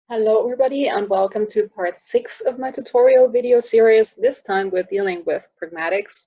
Hello everybody and welcome to part 6 of my tutorial video series. This time we're dealing with pragmatics,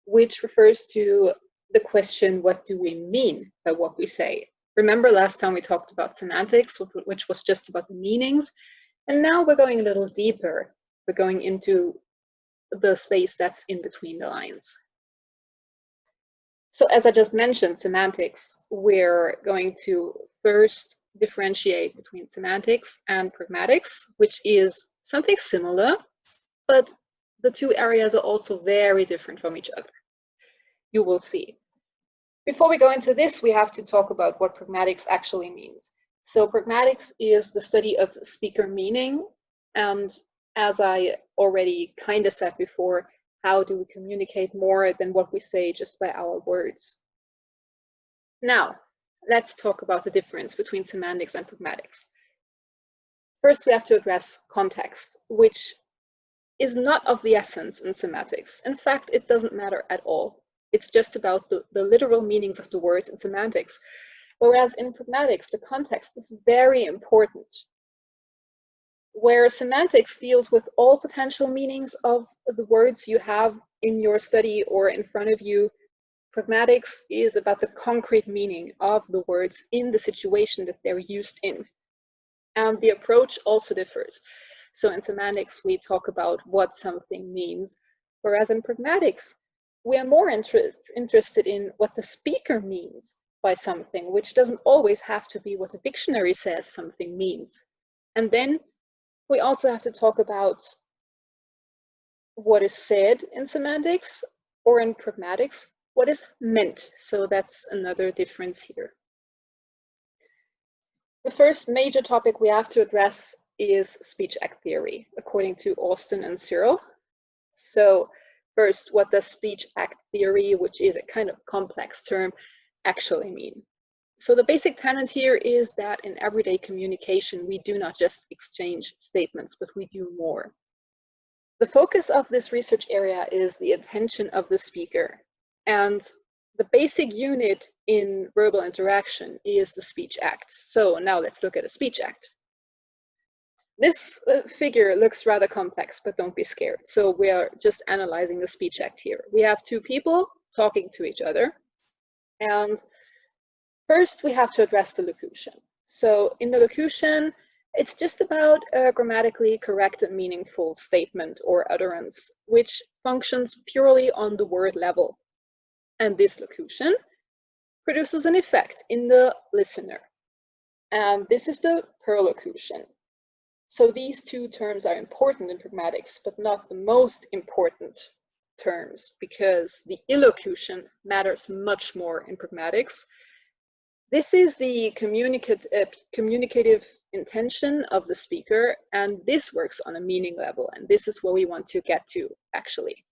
which refers to the question, what do we mean by what we say? Remember last time we talked about semantics, which was just about the meanings, and now we're going a little deeper. We're going into the space that's in between the lines. So as I just mentioned, semantics, we're going to first differentiate between semantics and pragmatics, which is something similar, but the two areas are also very different from each other. You will see. Before we go into this, we have to talk about what pragmatics actually means. So pragmatics is the study of speaker meaning, and as I already kind of said before, how do we communicate more than what we say just by our words? Now, let's talk about the difference between semantics and pragmatics. First, we have to address context, which is not of the essence in semantics. In fact, it doesn't matter at all. It's just about the literal meanings of the words in semantics. Whereas in pragmatics, the context is very important. Where semantics deals with all potential meanings of the words you have in your study or in front of you, pragmatics is about the concrete meaning of the words in the situation that they're used in. And the approach also differs. So in semantics, we talk about what something means, whereas in pragmatics, we are more interested in what the speaker means by something, which doesn't always have to be what the dictionary says something means. And then we also have to talk about what is said in semantics, or in pragmatics, what is meant. So that's another difference here. The first major topic we have to address is speech act theory, according to Austin and Searle. So first, what does speech act theory, which is a kind of complex term, actually mean? So the basic tenet here is that in everyday communication, we do not just exchange statements, but we do more. The focus of this research area is the attention of the speaker. And the basic unit in verbal interaction is the speech act. So now let's look at a speech act. This figure looks rather complex, but don't be scared. So we are just analyzing the speech act here. We have two people talking to each other. And first, we have to address the locution. So in the locution, it's just about a grammatically correct and meaningful statement or utterance, which functions purely on the word level. And this locution produces an effect in the listener. And this is the perlocution. So these two terms are important in pragmatics, but not the most important terms, because the illocution matters much more in pragmatics. This is the communicative intention of the speaker, and this works on a meaning level, and this is where we want to get to, actually.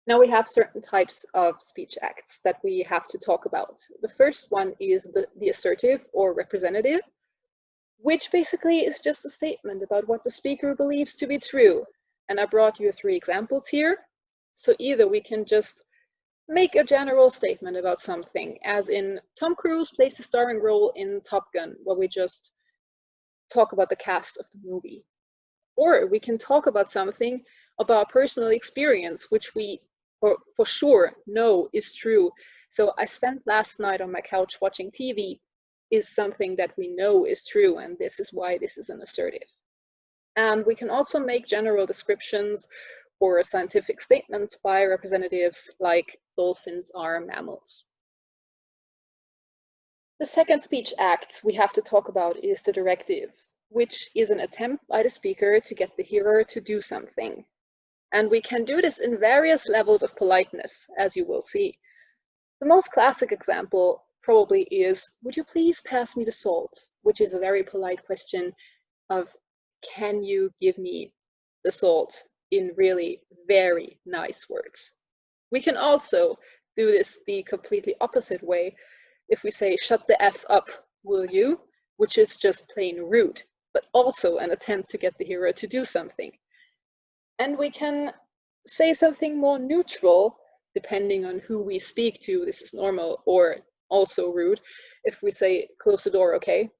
Now we have certain types of speech acts that we have to talk about. The first one is the assertive or representative, which basically is just a statement about what the speaker believes to be true. And I brought you 3 examples here. So either we can just make a general statement about something, as in Tom Cruise plays the starring role in Top Gun, where we just talk about the cast of the movie. Or we can talk about something about personal experience, which we for sure know is true. So I spent last night on my couch watching TV is something that we know is true, and this is why this is an assertive. And we can also make general descriptions or scientific statements by representatives like dolphins are mammals. The second speech act we have to talk about is the directive, which is an attempt by the speaker to get the hearer to do something. And we can do this in various levels of politeness, as you will see. The most classic example probably is, would you please pass me the salt? Which is a very polite question of, can you give me the salt, in really very nice words. We can also do this the completely opposite way if we say, shut the F up, will you? Which is just plain rude, but also an attempt to get the hearer to do something. And we can say something more neutral, depending on who we speak to. This is normal or also rude. If we say, close the door, okay?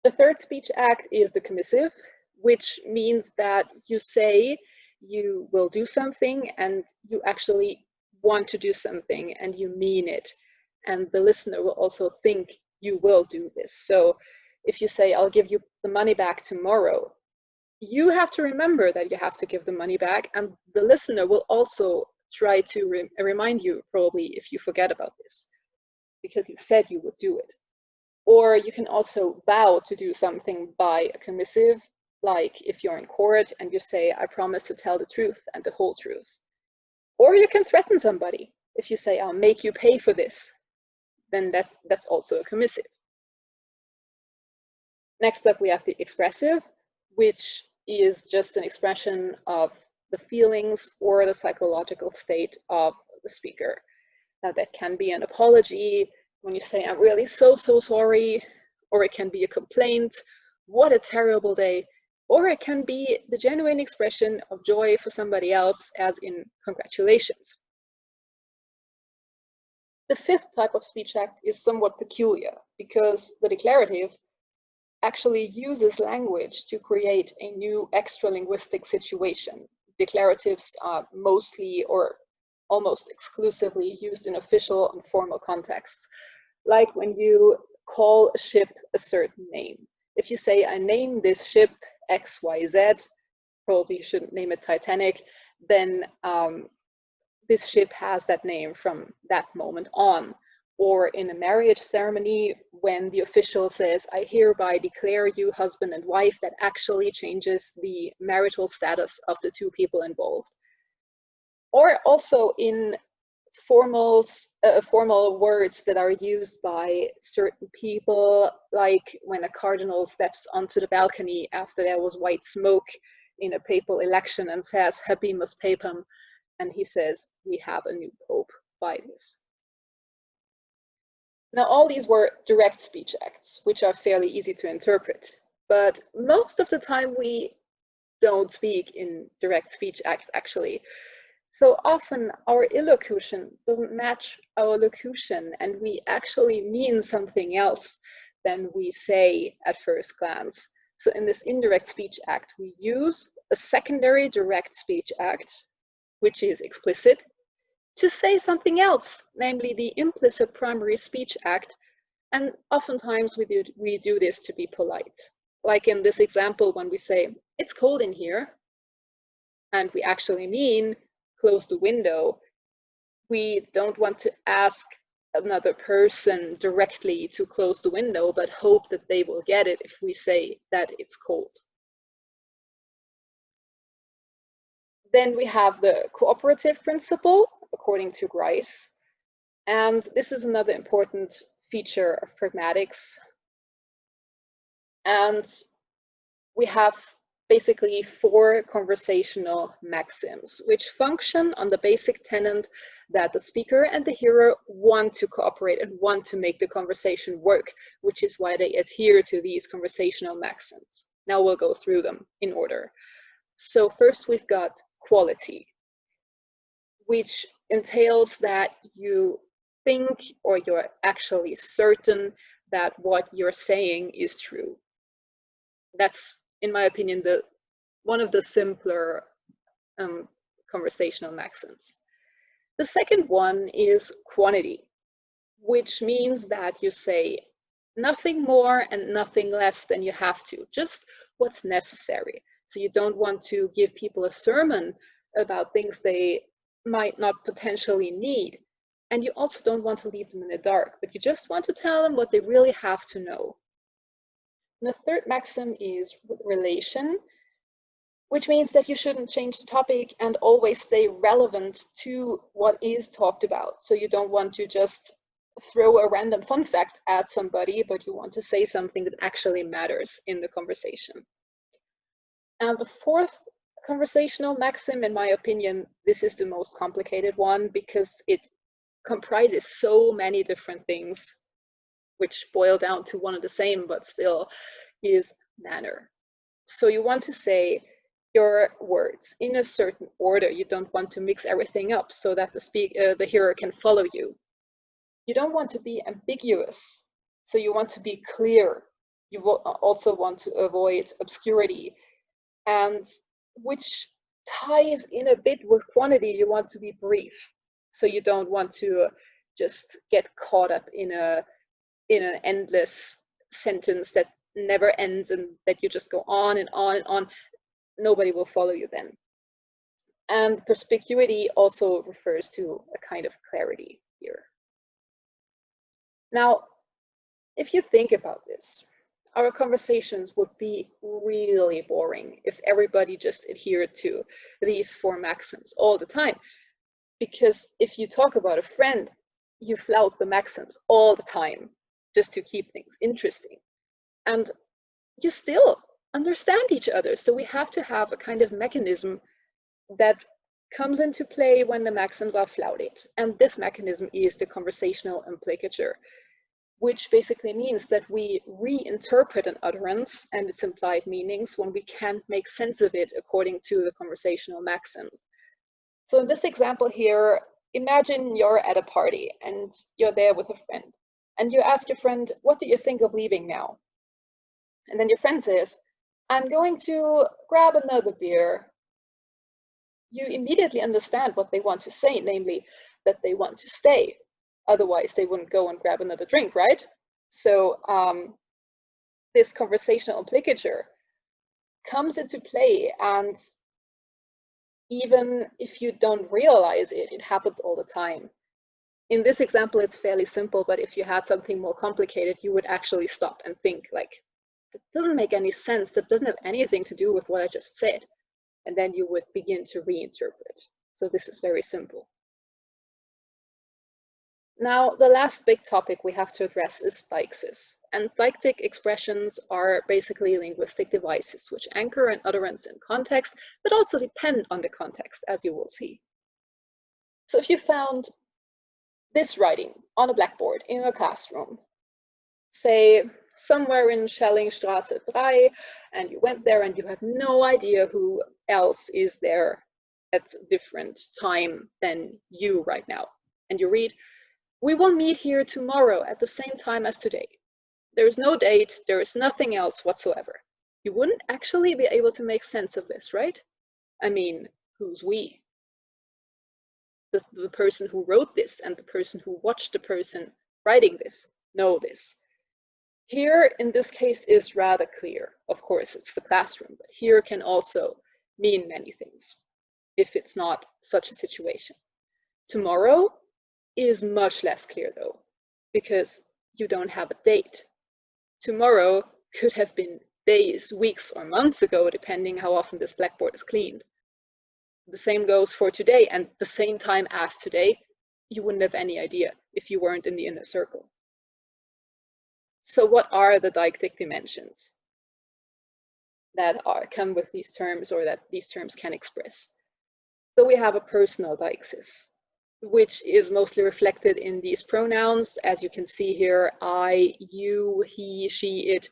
The third speech act is the commissive, which means that you say you will do something and you actually want to do something and you mean it. And the listener will also think you will do this. So if you say, I'll give you the money back tomorrow, you have to remember that you have to give the money back, and the listener will also try to remind you, probably, if you forget about this, because you said you would do it. Or you can also vow to do something by a commissive, like if you're in court and you say, I promise to tell the truth and the whole truth. Or you can threaten somebody. If you say, I'll make you pay for this, then that's also a commissive. Next up, we have the expressive, which is just an expression of the feelings or the psychological state of the speaker. Now, that can be an apology, when you say, I'm really so sorry, or it can be a complaint, what a terrible day, or it can be the genuine expression of joy for somebody else, as in congratulations. The fifth type of speech act is somewhat peculiar, because the declarative actually uses language to create a new extra-linguistic situation. Declaratives are mostly or almost exclusively used in official and formal contexts, like when you call a ship a certain name. If you say, I name this ship XYZ, probably you shouldn't name it Titanic, then this ship has that name from that moment on. Or in a marriage ceremony, when the official says, I hereby declare you husband and wife, that actually changes the marital status of the two people involved. Or also in formal words that are used by certain people, like when a cardinal steps onto the balcony after there was white smoke in a papal election and says, Habemus Papam, and he says, we have a new pope by this. Now, all these were direct speech acts, which are fairly easy to interpret, but most of the time we don't speak in direct speech acts, actually. So often our illocution doesn't match our locution, and we actually mean something else than we say at first glance. So in this indirect speech act, we use a secondary direct speech act, which is explicit, to say something else, namely the implicit primary speech act, and oftentimes we do this to be polite. Like in this example, when we say, it's cold in here, and we actually mean, close the window, we don't want to ask another person directly to close the window, but hope that they will get it if we say that it's cold. Then we have the cooperative principle, according to Grice. And this is another important feature of pragmatics. And we have basically 4 conversational maxims, which function on the basic tenet that the speaker and the hearer want to cooperate and want to make the conversation work, which is why they adhere to these conversational maxims. Now we'll go through them in order. So first we've got quality, which entails that you think or you're actually certain that what you're saying is true. That's, in my opinion, one of the simpler conversational maxims. The second one is quantity, which means that you say nothing more and nothing less than you have to, just what's necessary. So you don't want to give people a sermon about things they might not potentially need. And you also don't want to leave them in the dark, but you just want to tell them what they really have to know. And the third maxim is relation, which means that you shouldn't change the topic and always stay relevant to what is talked about. So you don't want to just throw a random fun fact at somebody, but you want to say something that actually matters in the conversation. And the fourth conversational maxim, in my opinion, this is the most complicated one because it comprises so many different things, which boil down to one and the same, but still is manner. So you want to say your words in a certain order. You don't want to mix everything up so that the hearer can follow you. You don't want to be ambiguous, so you want to be clear. You will also want to avoid obscurity, and which ties in a bit with quantity. You want to be brief, so you don't want to just get caught up in an endless sentence that never ends and that you just go on and on and on. Nobody will follow you then. And perspicuity also refers to a kind of clarity here. Now, if you think about this, our conversations would be really boring if everybody just adhered to these 4 maxims all the time. Because if you talk about a friend, you flout the maxims all the time just to keep things interesting. And you still understand each other. So we have to have a kind of mechanism that comes into play when the maxims are flouted. And this mechanism is the conversational implicature, which basically means that we reinterpret an utterance and its implied meanings when we can't make sense of it according to the conversational maxims. So in this example here, imagine you're at a party and you're there with a friend, and you ask your friend, what do you think of leaving now? And then your friend says, I'm going to grab another beer. You immediately understand what they want to say, namely that they want to stay. Otherwise, they wouldn't go and grab another drink, right? So this conversational implicature comes into play, and even if you don't realize it, it happens all the time. In this example, it's fairly simple, but if you had something more complicated, you would actually stop and think, like, that doesn't make any sense. That doesn't have anything to do with what I just said. And then you would begin to reinterpret. So this is very simple. Now, the last big topic we have to address is deixis. And deictic expressions are basically linguistic devices which anchor an utterance in context, but also depend on the context, as you will see. So if you found this writing on a blackboard in a classroom, say somewhere in Schellingstraße 3, and you went there and you have no idea who else is there at a different time than you right now, and you read, we will meet here tomorrow at the same time as today. There is no date, there is nothing else whatsoever. You wouldn't actually be able to make sense of this, right? I mean, who's we? The person who wrote this and the person who watched the person writing this know this. Here, in this case, is rather clear. Of course, it's the classroom, but here can also mean many things if it's not such a situation. Tomorrow is much less clear, though, because you don't have a date. Tomorrow could have been days, weeks, or months ago, depending how often this blackboard is cleaned. The same goes for today, and the same time as today, you wouldn't have any idea if you weren't in the inner circle. So what are the deictic dimensions that come with these terms, or that these terms can express? So we have a personal deixis, which is mostly reflected in these pronouns, as you can see here, I, you, he, she, it.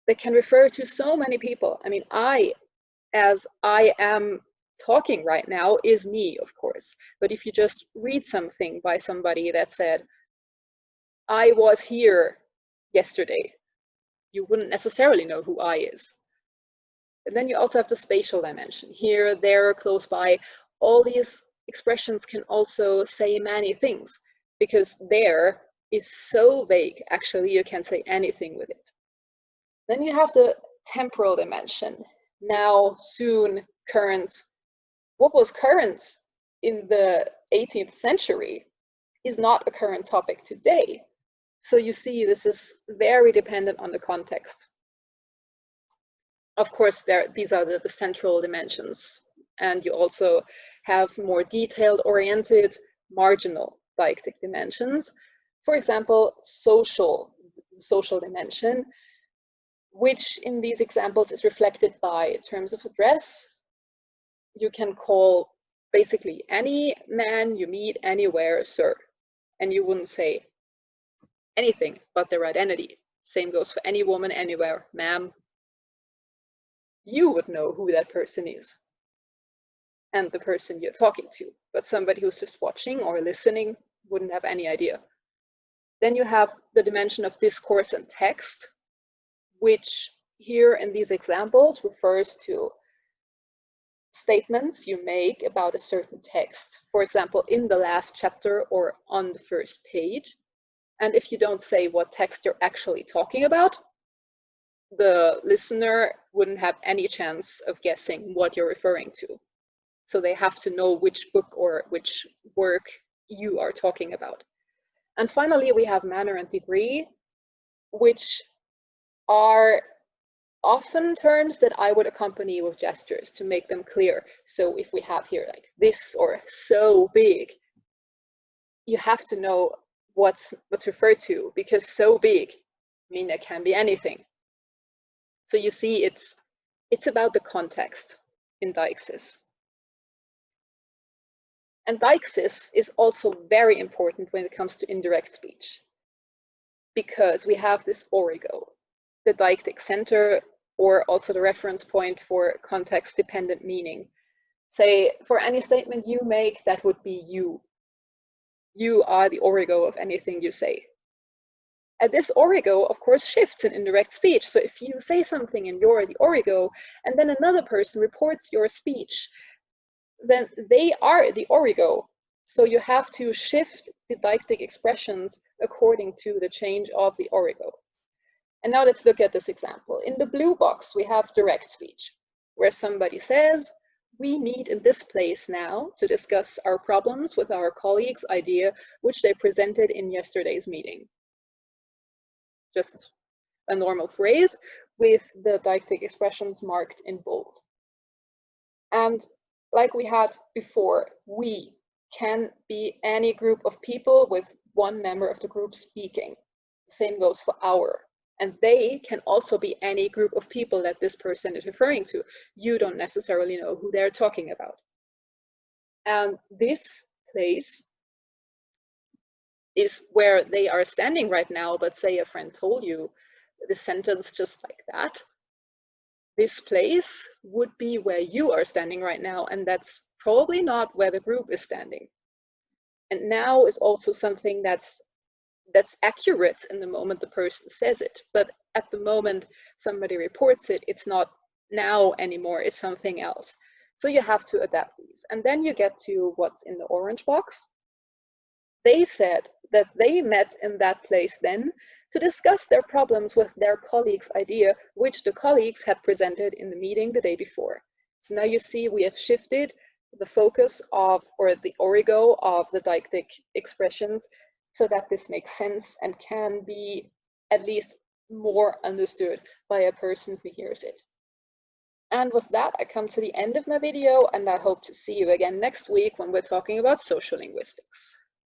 They can refer to so many people. I mean, I, as I am talking right now, is me, of course. But if you just read something by somebody that said, I was here yesterday, you wouldn't necessarily know who I is. And then you also have the spatial dimension. Here, there, close by. All these expressions can also say many things, because there is so vague, actually, you can say anything with it. Then you have the temporal dimension. Now, soon, current. What was current in the 18th century is not a current topic today. So you see, this is very dependent on the context. Of course, these are the central dimensions. And you also have more detailed-oriented marginal deictic dimensions. For example, social dimension, which in these examples is reflected by terms of address. You can call basically any man you meet anywhere, sir, and you wouldn't say anything about their identity. Same goes for any woman anywhere, ma'am. You would know who that person is and the person you're talking to, but somebody who's just watching or listening wouldn't have any idea. Then you have the dimension of discourse and text, which here in these examples refers to statements you make about a certain text, for example, in the last chapter or on the first page. And if you don't say what text you're actually talking about, the listener wouldn't have any chance of guessing what you're referring to. So they have to know which book or which work you are talking about. And finally, we have manner and degree, which are often terms that I would accompany with gestures to make them clear. So if we have here like this or so big, you have to know what's referred to, because so big, I mean, it can be anything. So you see, it's about the context in Deixis. And Deixis is also very important when it comes to indirect speech, because we have this origo, the deictic center, or also the reference point for context-dependent meaning. Say, for any statement you make, that would be you. You are the origo of anything you say. And this origo, of course, shifts in indirect speech. So if you say something and you're the origo, and then another person reports your speech, then they are the origo. So you have to shift the deictic expressions according to the change of the origo. And now let's look at this example. In the blue box, we have direct speech, where somebody says, we meet in this place now to discuss our problems with our colleagues' idea, which they presented in yesterday's meeting. Just a normal phrase with the deictic expressions marked in bold. And like we had before, we can be any group of people with one member of the group speaking. The same goes for our. And they can also be any group of people that this person is referring to. You don't necessarily know who they're talking about. And this place is where they are standing right now, but say a friend told you the sentence just like that. This place would be where you are standing right now, and that's probably not where the group is standing. And now is also something that's accurate in the moment the person says it, but at the moment somebody reports it, it's not now anymore, it's something else. So you have to adapt these. And then you get to what's in the orange box. They said that they met in that place then to discuss their problems with their colleagues' idea, which the colleagues had presented in the meeting the day before. So now you see we have shifted the focus of, or the origo of the deictic expressions, so that this makes sense and can be at least more understood by a person who hears it. And with that, I come to the end of my video, and I hope to see you again next week when we're talking about social linguistics.